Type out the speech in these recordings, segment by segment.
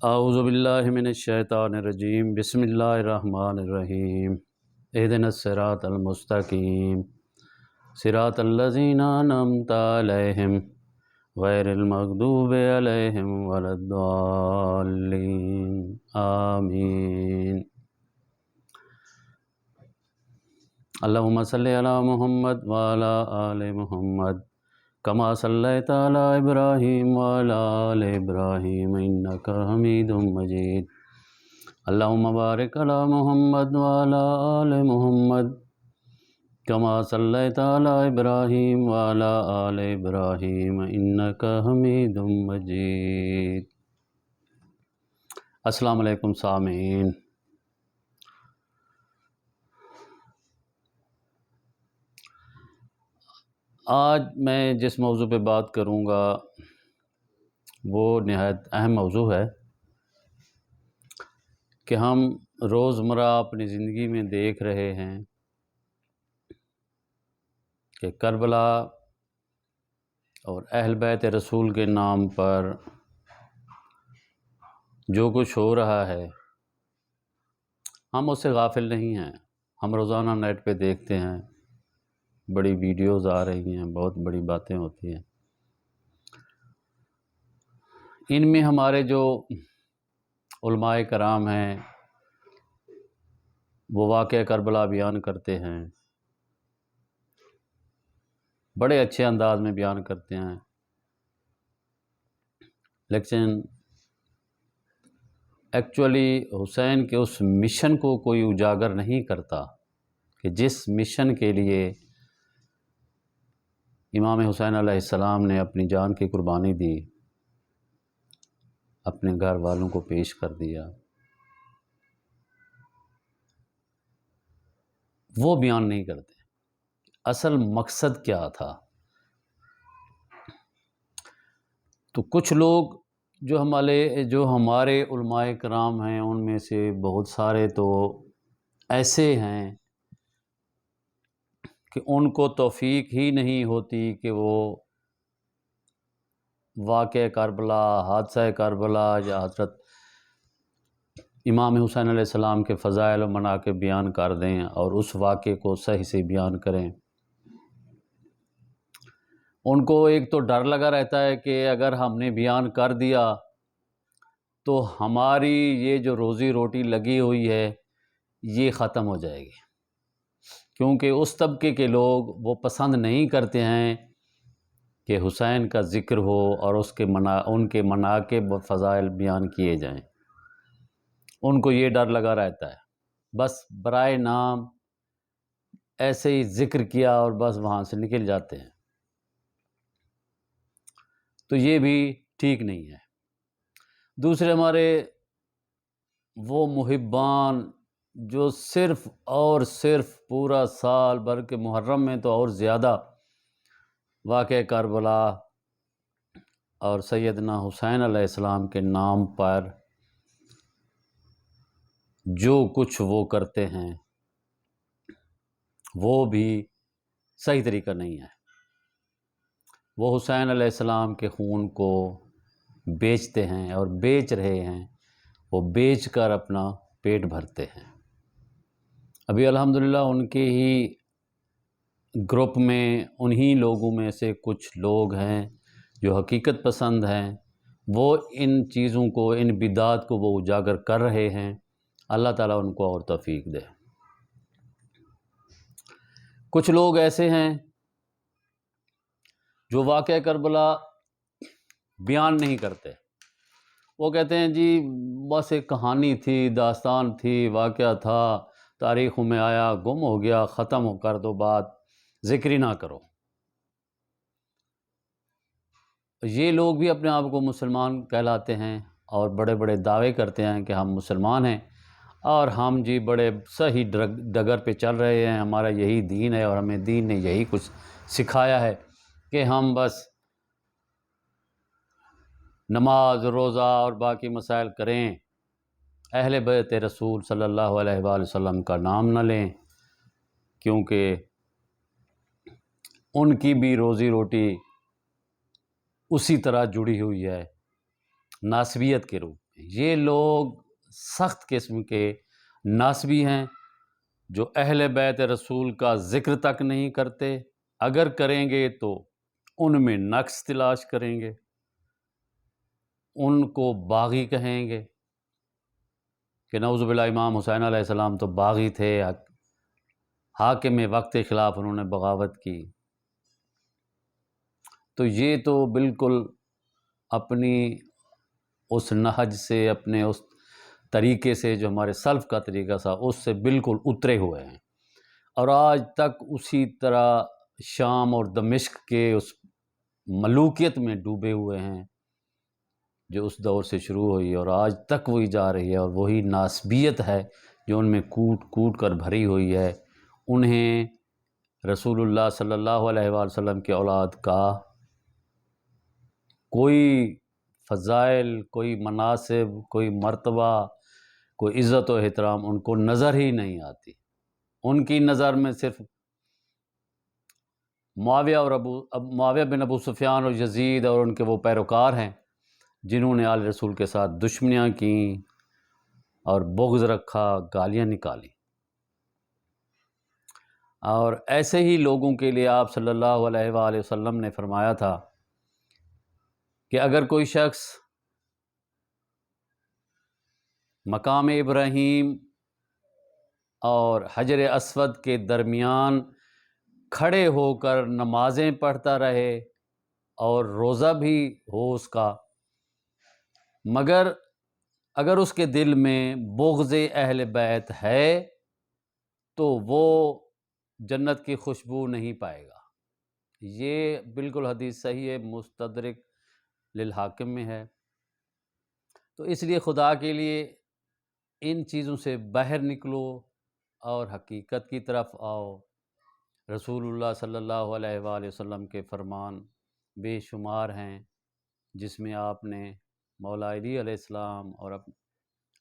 اعوذ باللہ من الشیطان الرجیم بسم اللہ الرحمن الرحیم اہدنا الصراط المستقیم صراط الذین انعمت علیہم غیر المغضوب علیہم ولا الضالین آمین۔ اللہم صلی علی محمد وعلی آل محمد کما صلیت علی ابراہیم وعلی آل ابراہیم انک حمید مجید۔ اللہم بارک علی محمد وعلی آل محمد کما صلیت علی ابراہیم وعلی آل ابراہیم انک حمید مجید۔ السلام علیکم سامعین۔ آج میں جس موضوع پہ بات کروں گا وہ نہایت اہم موضوع ہے کہ ہم روزمرہ اپنی زندگی میں دیکھ رہے ہیں کہ کربلا اور اہل بیت رسول کے نام پر جو کچھ ہو رہا ہے ہم اس سے غافل نہیں ہیں۔ ہم روزانہ نیٹ پہ دیکھتے ہیں، بڑی ویڈیوز آ رہی ہیں، بہت بڑی باتیں ہوتی ہیں۔ ان میں ہمارے جو علماء کرام ہیں وہ واقعہ کربلا بیان کرتے ہیں، بڑے اچھے انداز میں بیان کرتے ہیں، لیکن ایکچولی حسین کے اس مشن کو کوئی اجاگر نہیں کرتا کہ جس مشن کے لیے امام حسین علیہ السلام نے اپنی جان کی قربانی دی، اپنے گھر والوں کو پیش کر دیا، وہ بیان نہیں کرتے اصل مقصد کیا تھا۔ تو کچھ لوگ جو ہمارے علماء کرام ہیں ان میں سے بہت سارے تو ایسے ہیں کہ ان کو توفیق ہی نہیں ہوتی کہ وہ واقعہ کربلا، حادثہ کربلا یا حضرت امام حسین علیہ السلام کے فضائل و مناقب بیان کر دیں اور اس واقعے کو صحیح سے بیان کریں۔ ان کو ایک تو ڈر لگا رہتا ہے کہ اگر ہم نے بیان کر دیا تو ہماری یہ جو روزی روٹی لگی ہوئی ہے یہ ختم ہو جائے گی، کیونکہ اس طبقے کے لوگ وہ پسند نہیں کرتے ہیں کہ حسین کا ذکر ہو اور ان کے مناقب و فضائل بیان کیے جائیں۔ ان کو یہ ڈر لگا رہتا ہے، بس برائے نام ایسے ہی ذکر کیا اور بس وہاں سے نکل جاتے ہیں، تو یہ بھی ٹھیک نہیں ہے۔ دوسرے ہمارے وہ محبان جو صرف اور صرف پورا سال بھر کے محرم میں تو اور زیادہ واقعہ کربلا اور سیدنا حسین علیہ السلام کے نام پر جو کچھ وہ کرتے ہیں وہ بھی صحیح طریقہ نہیں ہے۔ وہ حسین علیہ السلام کے خون کو بیچتے ہیں اور بیچ رہے ہیں، وہ بیچ کر اپنا پیٹ بھرتے ہیں۔ ابھی الحمدللہ ان کے ہی گروپ میں انہی لوگوں میں سے کچھ لوگ ہیں جو حقیقت پسند ہیں، وہ ان چیزوں کو، ان بدعات کو وہ اجاگر کر رہے ہیں۔ اللہ تعالیٰ ان کو اور توفیق دے۔ کچھ لوگ ایسے ہیں جو واقعہ کربلا بیان نہیں کرتے، وہ کہتے ہیں جی بس ایک کہانی تھی، داستان تھی، واقعہ تھا، تاریخوں میں آیا، گم ہو گیا، ختم ہو کر دو، بات ذکر ہی نہ کرو۔ یہ لوگ بھی اپنے آپ کو مسلمان کہلاتے ہیں اور بڑے بڑے دعوے کرتے ہیں کہ ہم مسلمان ہیں اور ہم جی بڑے صحیح ڈگر پہ چل رہے ہیں، ہمارا یہی دین ہے اور ہمیں دین نے یہی کچھ سکھایا ہے کہ ہم بس نماز، روزہ اور باقی مسائل کریں، اہل بیت رسول صلی اللہ علیہ وآلہ وسلم کا نام نہ لیں، کیونکہ ان کی بھی روزی روٹی اسی طرح جڑی ہوئی ہے ناسبیت کے روپ میں۔ یہ لوگ سخت قسم کے ناسبی ہیں جو اہل بیت رسول کا ذکر تک نہیں کرتے، اگر کریں گے تو ان میں نقص تلاش کریں گے، ان کو باغی کہیں گے کہ نعوذ باللہ امام حسین علیہ السلام تو باغی تھے، حاکم وقت کے خلاف انہوں نے بغاوت کی۔ تو یہ تو بالکل اپنی اس نہج سے، اپنے اس طریقے سے جو ہمارے سلف کا طریقہ تھا اس سے بالکل اترے ہوئے ہیں، اور آج تک اسی طرح شام اور دمشق کے اس ملوکیت میں ڈوبے ہوئے ہیں جو اس دور سے شروع ہوئی اور آج تک وہی جا رہی ہے، اور وہی ناسبیت ہے جو ان میں کوٹ کوٹ کر بھری ہوئی ہے۔ انہیں رسول اللہ صلی اللہ علیہ وآلہ وسلم کے اولاد کا کوئی فضائل، کوئی مناصب، کوئی مرتبہ، کوئی عزت و احترام ان کو نظر ہی نہیں آتی۔ ان کی نظر میں صرف معاویہ بن ابو سفیان اور یزید اور ان کے وہ پیروکار ہیں جنہوں نے آل رسول کے ساتھ دشمنیاں کیں اور بغض رکھا، گالیاں نکالی۔ اور ایسے ہی لوگوں کے لیے آپ صلی اللہ علیہ وآلہ وسلم نے فرمایا تھا کہ اگر کوئی شخص مقام ابراہیم اور حجر اسود کے درمیان کھڑے ہو کر نمازیں پڑھتا رہے اور روزہ بھی ہو اس کا، مگر اگر اس کے دل میں بغض اہل بیت ہے تو وہ جنت کی خوشبو نہیں پائے گا۔ یہ بالکل حدیث صحیح ہے، مستدرک للحاکم میں ہے۔ تو اس لیے خدا کے لیے ان چیزوں سے باہر نکلو اور حقیقت کی طرف آؤ۔ رسول اللہ صلی اللہ علیہ وآلہ وسلم کے فرمان بے شمار ہیں، جس میں آپ نے مولا علی علیہ السلام اور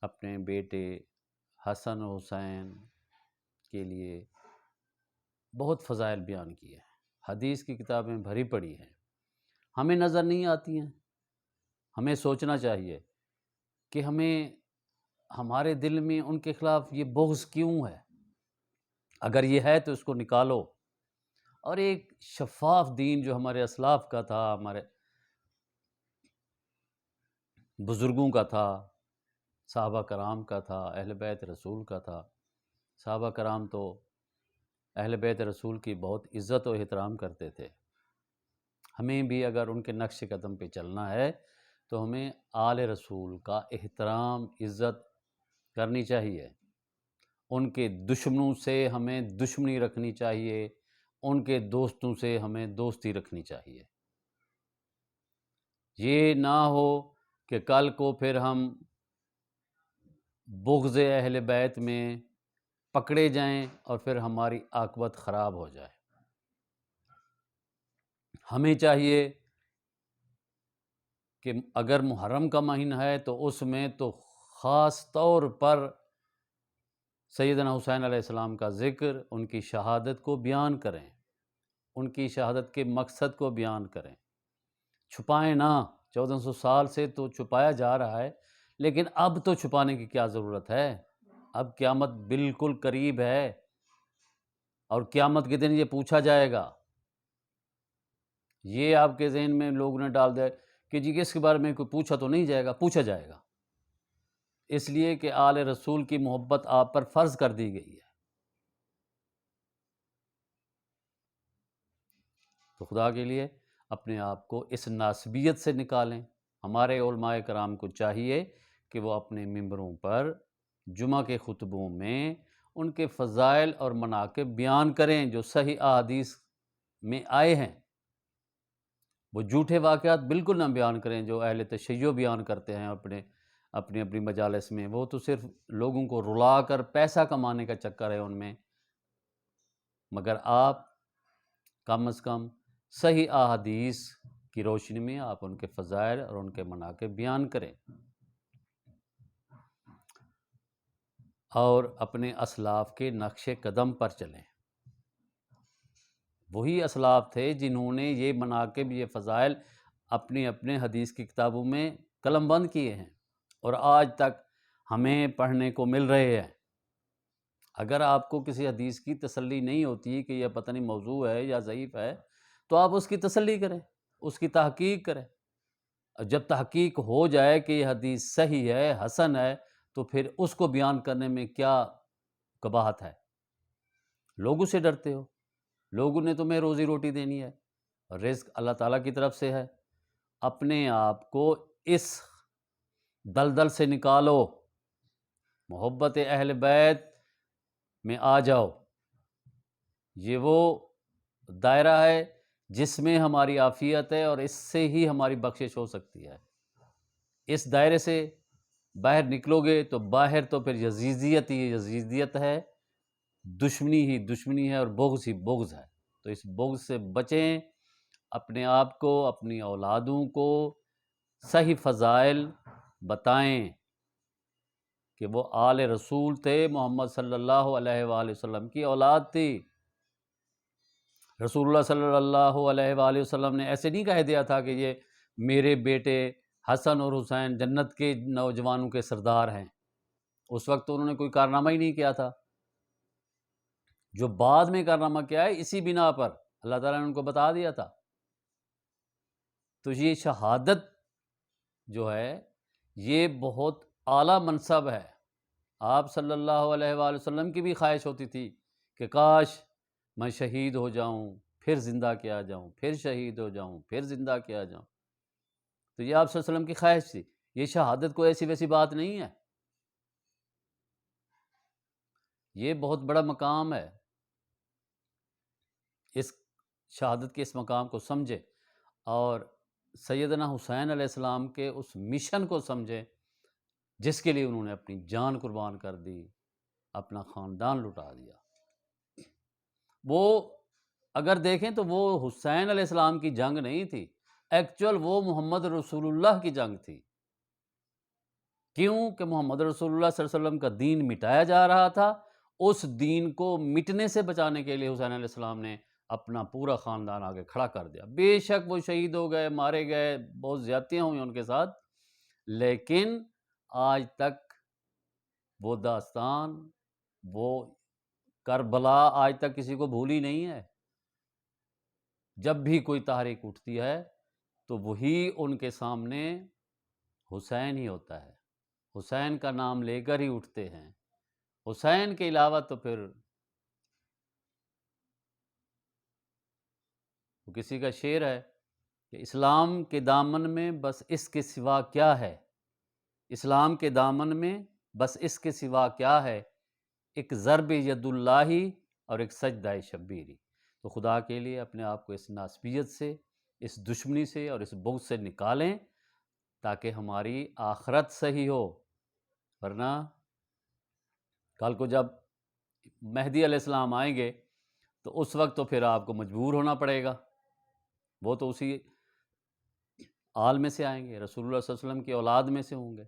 اپنے بیٹے حسن و حسین کے لیے بہت فضائل بیان کیے ہیں۔ حدیث کی کتابیں بھری پڑی ہیں، ہمیں نظر نہیں آتی ہیں۔ ہمیں سوچنا چاہیے کہ ہمارے دل میں ان کے خلاف یہ بغض کیوں ہے؟ اگر یہ ہے تو اس کو نکالو، اور ایک شفاف دین جو ہمارے اسلاف کا تھا، ہمارے بزرگوں کا تھا، صحابہ کرام کا تھا، اہل بیت رسول کا تھا۔ صحابہ کرام تو اہل بیت رسول کی بہت عزت و احترام کرتے تھے۔ ہمیں بھی اگر ان کے نقش قدم پہ چلنا ہے تو ہمیں آل رسول کا احترام، عزت کرنی چاہیے۔ ان کے دشمنوں سے ہمیں دشمنی رکھنی چاہیے، ان کے دوستوں سے ہمیں دوستی رکھنی چاہیے۔ یہ نہ ہو کہ کل کو پھر ہم بغض اہل بیت میں پکڑے جائیں اور پھر ہماری عاقبت خراب ہو جائے۔ ہمیں چاہیے کہ اگر محرم کا مہینہ ہے تو اس میں تو خاص طور پر سیدنا حسین علیہ السلام کا ذکر، ان کی شہادت کو بیان کریں، ان کی شہادت کے مقصد کو بیان کریں، چھپائیں نہ۔ 1400 سال سے تو چھپایا جا رہا ہے، لیکن اب تو چھپانے کی کیا ضرورت ہے؟ اب قیامت بالکل قریب ہے، اور قیامت کے دن یہ پوچھا جائے گا۔ یہ آپ کے ذہن میں لوگوں نے ڈال دیا کہ جی اس کے بارے میں کوئی پوچھا تو نہیں جائے گا، پوچھا جائے گا، اس لیے کہ آل رسول کی محبت آپ پر فرض کر دی گئی ہے۔ تو خدا کے لیے اپنے آپ کو اس ناسبیت سے نکالیں۔ ہمارے علماء کرام کو چاہیے کہ وہ اپنے ممبروں پر جمعہ کے خطبوں میں ان کے فضائل اور مناقب بیان کریں جو صحیح احادیث میں آئے ہیں۔ وہ جھوٹے واقعات بالکل نہ بیان کریں جو اہل تشیع بیان کرتے ہیں اپنی مجالس میں۔ وہ تو صرف لوگوں کو رلا کر پیسہ کمانے کا چکر ہے ان میں، مگر آپ کم از کم صحیح احادیث کی روشنی میں آپ ان کے فضائل اور ان کے مناقب بیان کریں، اور اپنے اسلاف کے نقش قدم پر چلیں۔ وہی اسلاف تھے جنہوں نے یہ مناقب، یہ فضائل اپنے حدیث کی کتابوں میں قلم بند کیے ہیں، اور آج تک ہمیں پڑھنے کو مل رہے ہیں۔ اگر آپ کو کسی حدیث کی تسلی نہیں ہوتی کہ یہ پتہ نہیں موضوع ہے یا ضعیف ہے، تو آپ اس کی تسلی کریں، اس کی تحقیق کریں۔ جب تحقیق ہو جائے کہ یہ حدیث صحیح ہے، حسن ہے، تو پھر اس کو بیان کرنے میں کیا قباحت ہے؟ لوگوں سے ڈرتے ہو، لوگوں نے تمہیں روزی روٹی دینی ہے، رزق اللہ تعالیٰ کی طرف سے ہے۔ اپنے آپ کو اس دلدل سے نکالو، محبت اہل بیت میں آ جاؤ۔ یہ وہ دائرہ ہے جس میں ہماری عافیت ہے، اور اس سے ہی ہماری بخشش ہو سکتی ہے۔ اس دائرے سے باہر نکلو گے تو باہر تو پھر یزیدیت ہی یزیدیت ہے، دشمنی ہی دشمنی ہے، اور بغض ہی بغض ہے۔ تو اس بغض سے بچیں، اپنے آپ کو، اپنی اولادوں کو صحیح فضائل بتائیں کہ وہ آل رسول تھے، محمد صلی اللہ علیہ وآلہ وسلم کی اولاد تھی۔ رسول اللہ صلی اللہ علیہ وآلہ وسلم نے ایسے نہیں کہہ دیا تھا کہ یہ میرے بیٹے حسن اور حسین جنت کے نوجوانوں کے سردار ہیں۔ اس وقت تو انہوں نے کوئی کارنامہ ہی نہیں کیا تھا۔ جو بعد میں کارنامہ کیا ہے، اسی بنا پر اللہ تعالیٰ نے ان کو بتا دیا تھا۔ تو یہ شہادت جو ہے یہ بہت اعلیٰ منصب ہے۔ آپ صلی اللہ علیہ وآلہ وسلم کی بھی خواہش ہوتی تھی کہ کاش میں شہید ہو جاؤں، پھر زندہ کیا جاؤں، پھر شہید ہو جاؤں، پھر زندہ کیا جاؤں۔ تو یہ آپ صلی اللہ علیہ وسلم کی خواہش تھی۔ یہ شہادت کوئی ایسی ویسی بات نہیں ہے، یہ بہت بڑا مقام ہے۔ اس شہادت کے اس مقام کو سمجھے اور سیدنا حسین علیہ السلام کے اس مشن کو سمجھیں جس کے لیے انہوں نے اپنی جان قربان کر دی، اپنا خاندان لٹا دیا۔ وہ اگر دیکھیں تو وہ حسین علیہ السلام کی جنگ نہیں تھی، ایکچول وہ محمد رسول اللہ کی جنگ تھی۔ کیوں کہ محمد رسول اللہ صلی اللہ علیہ وسلم کا دین مٹایا جا رہا تھا، اس دین کو مٹنے سے بچانے کے لیے حسین علیہ السلام نے اپنا پورا خاندان آگے کھڑا کر دیا۔ بے شک وہ شہید ہو گئے، مارے گئے، بہت زیادتیاں ہوئی ان کے ساتھ، لیکن آج تک وہ داستان، وہ کربلا آج تک کسی کو بھولی نہیں ہے۔ جب بھی کوئی تحریک اٹھتی ہے تو وہی ان کے سامنے حسین ہی ہوتا ہے، حسین کا نام لے کر ہی اٹھتے ہیں۔ حسین کے علاوہ تو پھر وہ کسی کا شعر ہے کہ اسلام کے دامن میں بس اس کے سوا کیا ہے، اسلام کے دامن میں بس اس کے سوا کیا ہے، ایک ضرب ید اللہ اور ایک سجدہ شبیری۔ تو خدا کے لیے اپنے آپ کو اس ناسبیت سے، اس دشمنی سے اور اس بغض سے نکالیں تاکہ ہماری آخرت صحیح ہو۔ ورنہ کل کو جب مہدی علیہ السلام آئیں گے تو اس وقت تو پھر آپ کو مجبور ہونا پڑے گا، وہ تو اسی آل میں سے آئیں گے، رسول اللہ صلی اللہ علیہ وسلم کی اولاد میں سے ہوں گے۔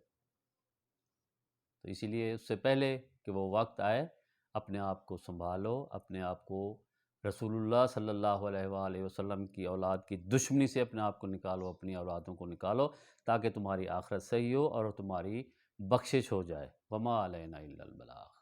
تو اسی لیے اس سے پہلے کہ وہ وقت آئے، اپنے آپ کو سنبھالو، اپنے آپ کو رسول اللہ صلی اللہ علیہ وآلہ وسلم کی اولاد کی دشمنی سے اپنے آپ کو نکالو، اپنی اولادوں کو نکالو، تاکہ تمہاری آخرت صحیح ہو اور تمہاری بخشش ہو جائے۔ وما علینا الا البلاغ۔